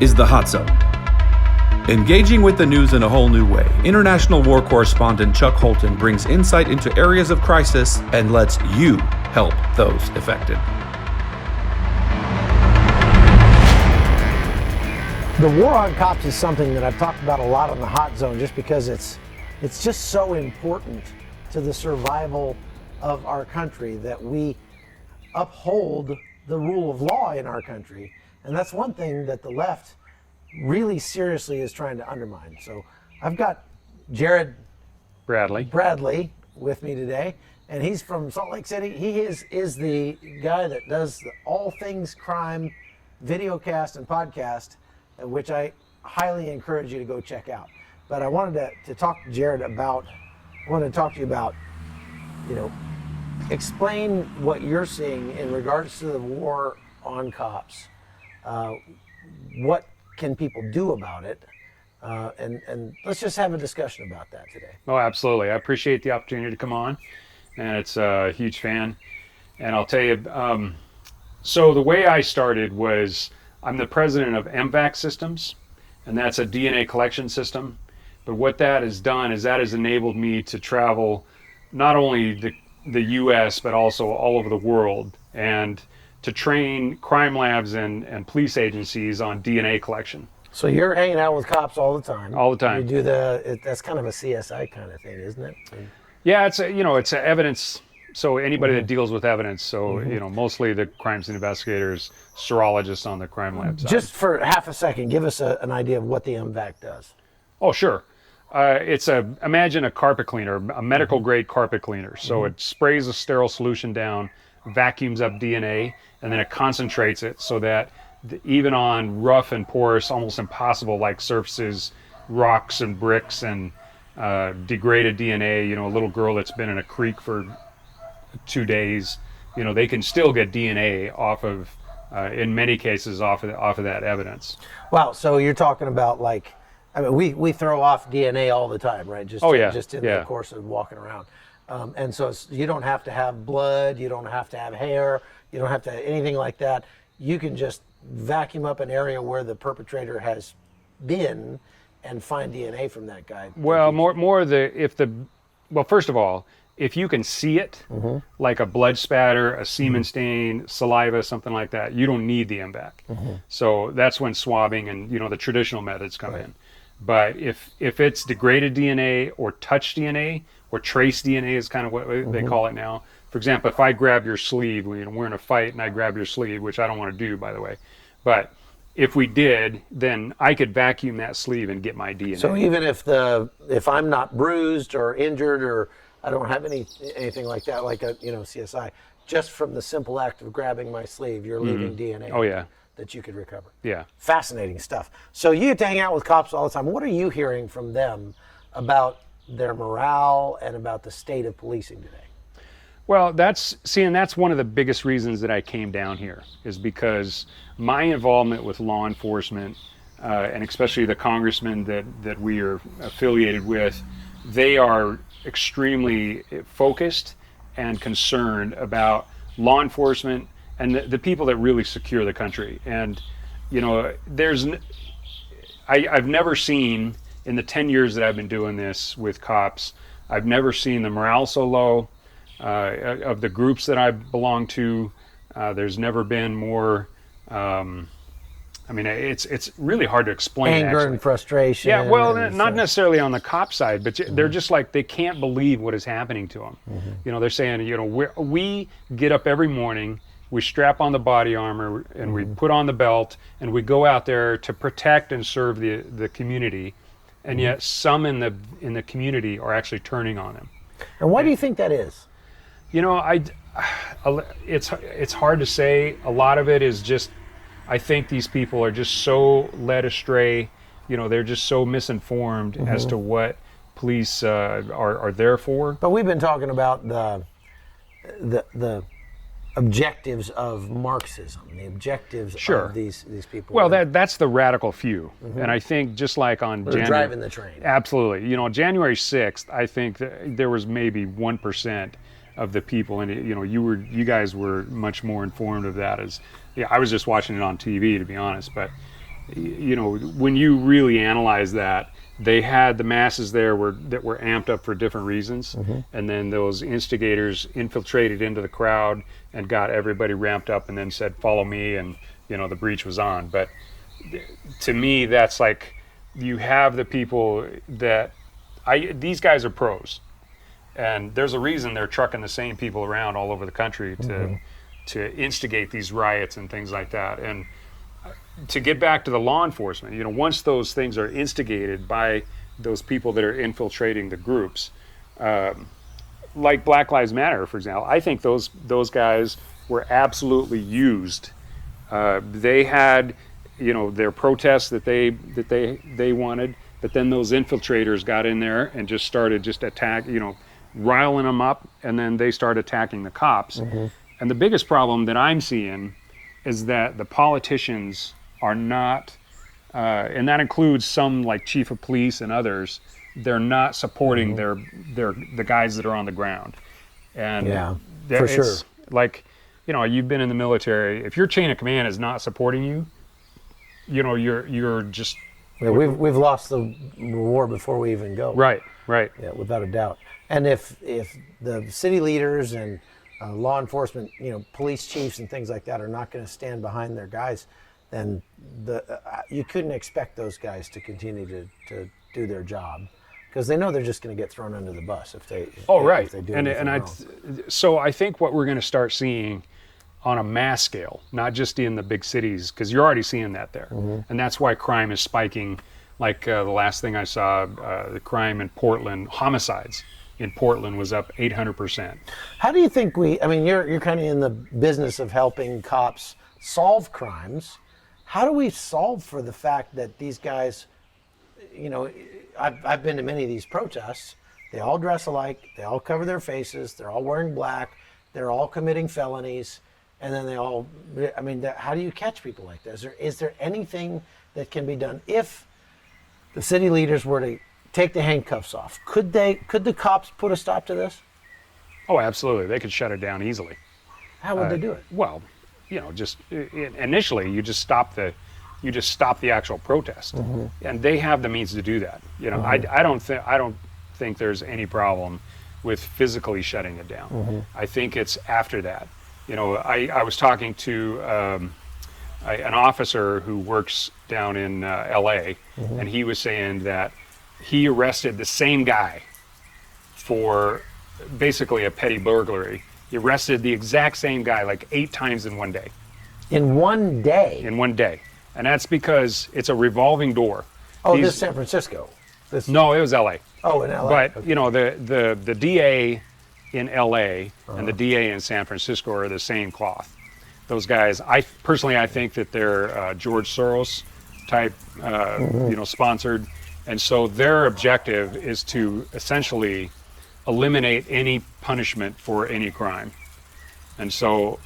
is the Hot Zone. Engaging with the news in a whole new way, international war correspondent Chuck Holton brings insight into areas of crisis and lets you help those affected. The war on cops is something that I've talked about a lot on the Hot Zone just because it's just so important to the survival of our country that we uphold the rule of law in our country. And that's one thing that the left really seriously is trying to undermine. So I've got Jared Bradley with me today, and he's from Salt Lake City. He is the guy that does the All Things Crime videocast and podcast, which I highly encourage you to go check out. But I wanted to talk to Jared about, explain what you're seeing in regards to the war on cops. What can people do about it? And let's just have a discussion about that today. Oh, absolutely. I appreciate the opportunity to come on, and it's a huge fan. And I'll tell you, so the way I started was I'm the president of M-Vac Systems, and that's a DNA collection system. But what that has done is that has enabled me to travel not only the U.S., but also all over the world, and to train crime labs and police agencies on DNA collection. So you're hanging out with cops all the time. All the time. You do that's kind of a CSI kind of thing, isn't it? Yeah, it's a evidence. So anybody that deals with evidence. So mostly the crimes investigators, serologists on the crime lab side. Just for half a second, give us an idea of what the M-Vac does. Oh, sure. Imagine a carpet cleaner, a medical grade carpet cleaner. So it sprays a sterile solution down, vacuums up DNA, and then it concentrates it so that even on rough and porous, almost impossible like surfaces, rocks and bricks and degraded DNA, a little girl that's been in a creek for 2 days, they can still get DNA off of, in many cases, off of that evidence. Wow. So you're talking about we throw off DNA all the time, right? Just in the course of walking around. And so you don't have to have blood, you don't have to have hair, you don't have to have anything like that. You can just vacuum up an area where the perpetrator has been and find DNA from that guy. Well, first of all, if you can see it, like a blood spatter, a semen stain, saliva, something like that, you don't need the M-Vac. So that's when swabbing and the traditional methods come in. But if it's degraded DNA or touch DNA or trace DNA is kind of what they call it now. For example, if I grab your sleeve, we're in a fight and I grab your sleeve, which I don't want to do, by the way. But if we did, then I could vacuum that sleeve and get my DNA. So even if I'm not bruised or injured or I don't have anything like that, like a CSI, just from the simple act of grabbing my sleeve, you're leaving DNA. Oh yeah. That you could recover. Yeah. Fascinating stuff. So you get to hang out with cops all the time. What are you hearing from them about their morale and about the state of policing today? Well, that's one of the biggest reasons that I came down here, is because my involvement with law enforcement, and especially the congressmen that we are affiliated with, they are extremely focused and concerned about law enforcement and the people that really secure the country. And I've never seen, in the 10 years that I've been doing this with cops, I've never seen the morale so low. Of the groups that I belong to, there's never been more. It's really hard to explain. Anger and frustration. Yeah, well, not necessarily on the cop side, but they're just like, they can't believe what is happening to them. They're saying, we get up every morning, we strap on the body armor, and we put on the belt, and we go out there to protect and serve the community, and yet some in the community are actually turning on them. And why do you think that is? It's hard to say. A lot of it is just, I think these people are just so led astray. They're just so misinformed as to what police are there for. But we've been talking about the objectives of Marxism, the objectives of these people. Well, that's the radical few, and I think just like on January, driving the train. Absolutely. January 6th, I think there was maybe 1% of the people, and you guys were much more informed of that. I was just watching it on TV, to be honest, but when you really analyze that, they had the masses there that were amped up for different reasons, and then those instigators infiltrated into the crowd and got everybody ramped up, and then said, "Follow me," and the breach was on. But to me, that's like, you have the people that these guys are pros, and there's a reason they're trucking the same people around all over the country to instigate these riots and things like that. And to get back to the law enforcement, once those things are instigated by those people that are infiltrating the groups, like Black Lives Matter, for example, I think those guys were absolutely used. They had, their protests that they wanted, but then those infiltrators got in there and just started riling them up, and then they start attacking the cops. And the biggest problem that I'm seeing is that the politicians are not, and that includes some like chief of police and others, they're not supporting the guys that are on the ground. And for sure. Like, you've been in the military. If your chain of command is not supporting you, you're just. Yeah, we've lost the war before we even go. Right. Yeah, without a doubt. And if the city leaders and law enforcement, police chiefs and things like that are not going to stand behind their guys, then you couldn't expect those guys to continue to do their job, because they know they're just going to get thrown under the bus if they. Right. If they do So I think what we're going to start seeing on a mass scale, not just in the big cities, because you're already seeing that there, and that's why crime is spiking. Like the last thing I saw, the crime in Portland, homicides in Portland was up 800%. How do you think you're kind of in the business of helping cops solve crimes. How do we solve for the fact that these guys, I've been to many of these protests, they all dress alike, they all cover their faces, they're all wearing black, they're all committing felonies, and then how do you catch people like this? Is there anything that can be done if the city leaders were to take the handcuffs off? Could the cops put a stop to this? Oh, absolutely. They could shut it down easily. How would they do it? Well, just initially you just stop the actual protest, and they have the means to do that. I don't think there's any problem with physically shutting it down. I think it's after that. I was talking to an officer who works down in LA, and he was saying that he arrested the same guy for basically a petty burglary. He arrested the exact same guy like 8 times in one day. In one day? In one day. And that's because it's a revolving door. Oh, this is San Francisco? No, it was LA. Oh, in LA. But, okay. the DA in LA and the DA in San Francisco are the same cloth. Those guys, I think that they're George Soros type, sponsored. And so their objective is to essentially eliminate any punishment for any crime. And so,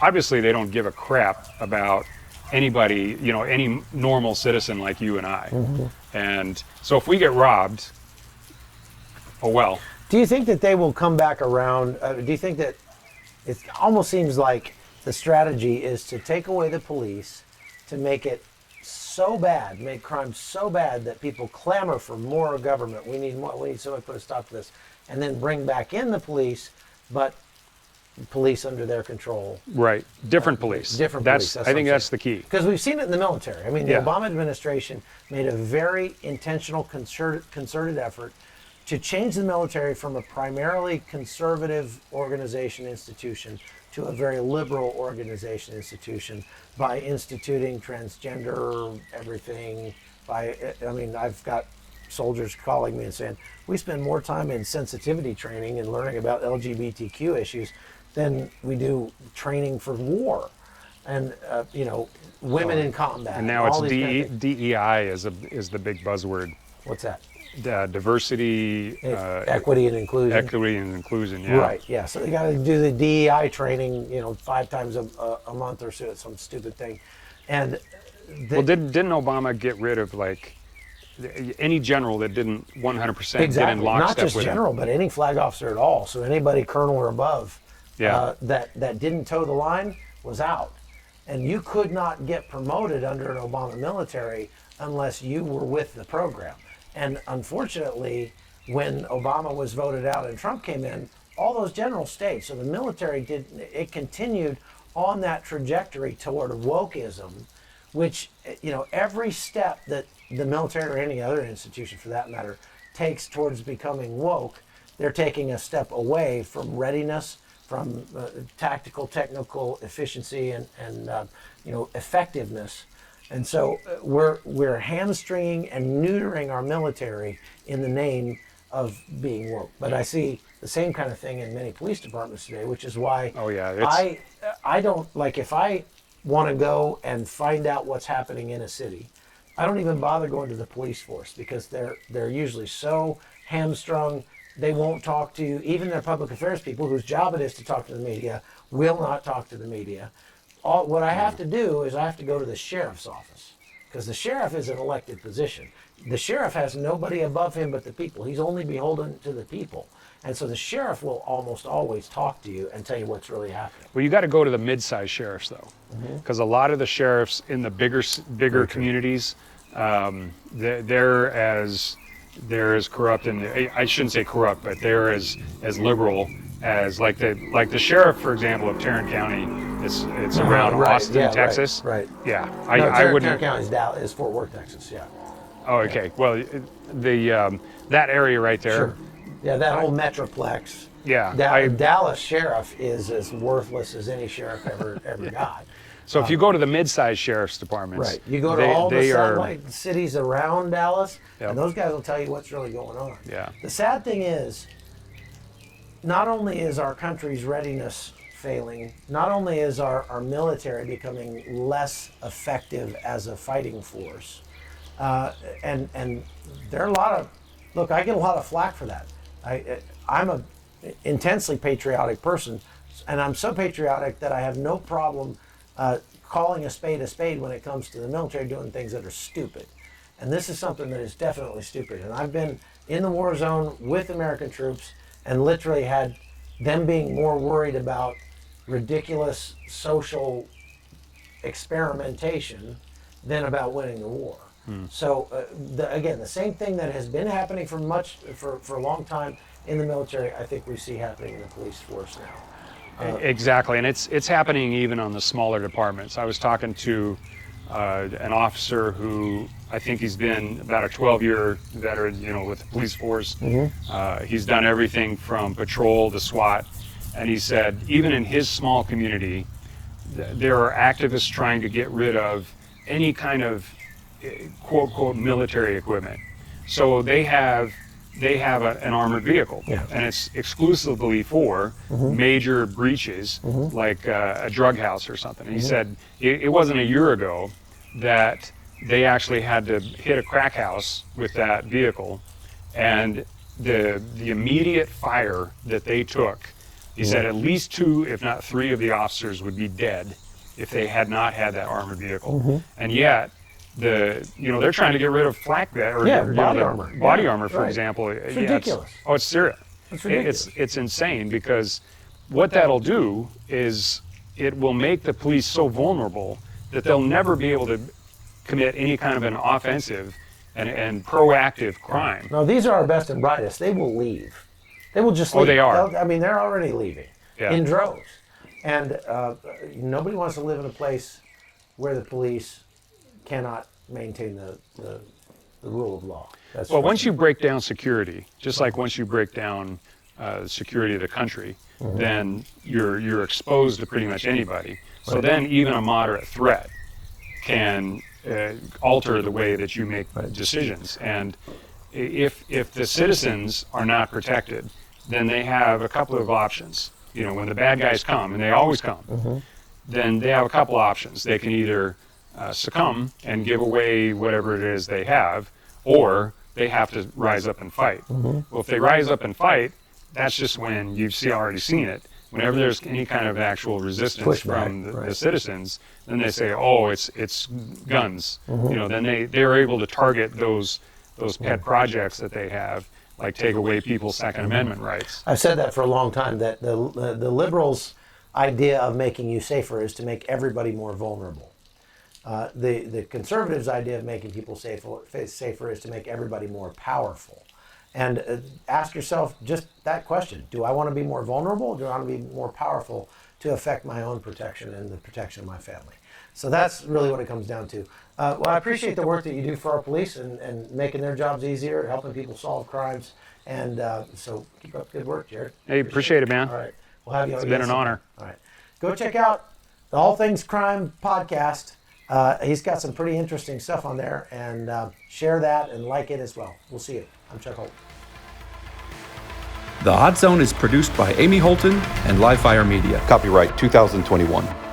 obviously they don't give a crap about anybody, any normal citizen like you and I. And so if we get robbed, oh well. Do you think that they will come back around? Do you think that it almost seems like the strategy is to take away the police, to make it so bad, make crime so bad that people clamor for more government. We need more. We need somebody to put a stop to this, and then bring back in the police, but police under their control. Right, different police. Different police. I think that's the key. Because we've seen it in the military. I mean, the Obama administration made a very intentional, concerted effort to change the military from a primarily conservative organization institution to a very liberal organization institution by instituting transgender everything. I've got soldiers calling me and saying, we spend more time in sensitivity training and learning about LGBTQ issues than we do training for war. And, women in combat. And now it's DEI is the big buzzword. What's that? Diversity, equity and inclusion. Equity and inclusion, yeah. Right, yeah. So they got to do the DEI training, 5 times a month or so, some stupid thing. And didn't Obama get rid of any general that didn't 100% get in lockstep with him? Not just general, but any flag officer at all. So anybody colonel or above that didn't toe the line was out. And you could not get promoted under an Obama military unless you were with the program. And unfortunately, when Obama was voted out and Trump came in, all those generals stayed. So the military continued on that trajectory toward wokeism, which, every step that the military or any other institution for that matter takes towards becoming woke, they're taking a step away from readiness, from tactical, technical efficiency and effectiveness. And so we're hamstringing and neutering our military in the name of being woke. But I see the same kind of thing in many police departments today, which is why I don't, like, if I want to go and find out what's happening in a city, I don't even bother going to the police force, because they're usually so hamstrung. They won't talk to you. Even their public affairs people, whose job it is to talk to the media, will not talk to the media. What I have to do is I have to go to the sheriff's office, because the sheriff is an elected position. The sheriff has nobody above him but the people. He's only beholden to the people. And so the sheriff will almost always talk to you and tell you what's really happening. Well, you got to go to the mid-sized sheriffs, though, because a lot of the sheriffs in the bigger communities, they're as corrupt, and I shouldn't say corrupt, but they're as liberal as like the sheriff, for example, of Tarrant County. It's around Austin, Texas. Right. Yeah, I wouldn't. Tarrant County is Fort Worth, Texas. Yeah. Oh, okay. Well, that area right there. Sure. Yeah, that whole metroplex. Yeah. Dallas sheriff is as worthless as any sheriff ever got. So if you go to the mid-sized sheriff's departments, right, you go to all the satellite cities around Dallas, and those guys will tell you what's really going on. Yeah. The sad thing is, not only is our country's readiness failing, not only is our military becoming less effective as a fighting force, and there are a lot of, look, I get a lot of flack for that. I'm a intensely patriotic person, and I'm so patriotic that I have no problem calling a spade when it comes to the military doing things that are stupid. And this is something that is definitely stupid. And I've been in the war zone with American troops and literally had them being more worried about ridiculous social experimentation than about winning the war. So again, the same thing that has been happening for a long time in the military, I think we see happening in the police force now. Exactly, and it's happening even on the smaller departments. I was talking to an officer who, I think he's been about a 12-year veteran, with the police force. He's done everything from patrol to SWAT, and he said even in his small community, there are activists trying to get rid of any kind of quote quote military equipment. So they have an armored vehicle, and it's exclusively for major breaches, like a drug house or something. And he said it wasn't a year ago that they actually had to hit a crack house with that vehicle, and the immediate fire that they took, he said at least 2, if not 3 of the officers would be dead if they had not had that armored vehicle. And yet they're trying to get rid of flak body armor. Body armor, for example. It's ridiculous. It's serious. It's ridiculous. It's insane, because what that'll do is it will make the police so vulnerable that they'll never be able to commit any kind of an offensive and proactive crime. No, these are our best and brightest. They will leave. They will just leave. Oh, they are. They're already leaving in droves. And nobody wants to live in a place where the police cannot maintain the rule of law. Once you break down security, just like once you break down security of the country, then you're exposed to pretty much anybody. So then even a moderate threat can alter the way that you make decisions. And if the citizens are not protected, then they have a couple of options. When the bad guys come, and they always come, then they have a couple options. They can either succumb and give away whatever it is they have, or they have to rise up and fight. Well, if they rise up and fight, that's just when you've already seen it. Whenever there's any kind of actual resistance from the citizens, then they say, "Oh, it's guns." Then they're able to target those pet projects that they have, like take away people's Second Amendment rights. I've said that for a long time, that the liberals, idea of making you safer is to make everybody more vulnerable. The conservatives' idea of making people safer is to make everybody more powerful. And ask yourself just that question. Do I want to be more vulnerable? Or do I want to be more powerful to affect my own protection and the protection of my family? So that's really what it comes down to. Well, I appreciate the work that you do for our police and making their jobs easier, helping people solve crimes. And so keep up the good work, Jared. Hey, appreciate it, man. All right. We'll have you. It's been an honor. All right. Go check out the All Things Crime podcast. He's got some pretty interesting stuff on there, and share that and like it as well. We'll see you. I'm Chuck Holton. The Hot Zone is produced by Amy Holton and Livefire Media. Copyright 2021.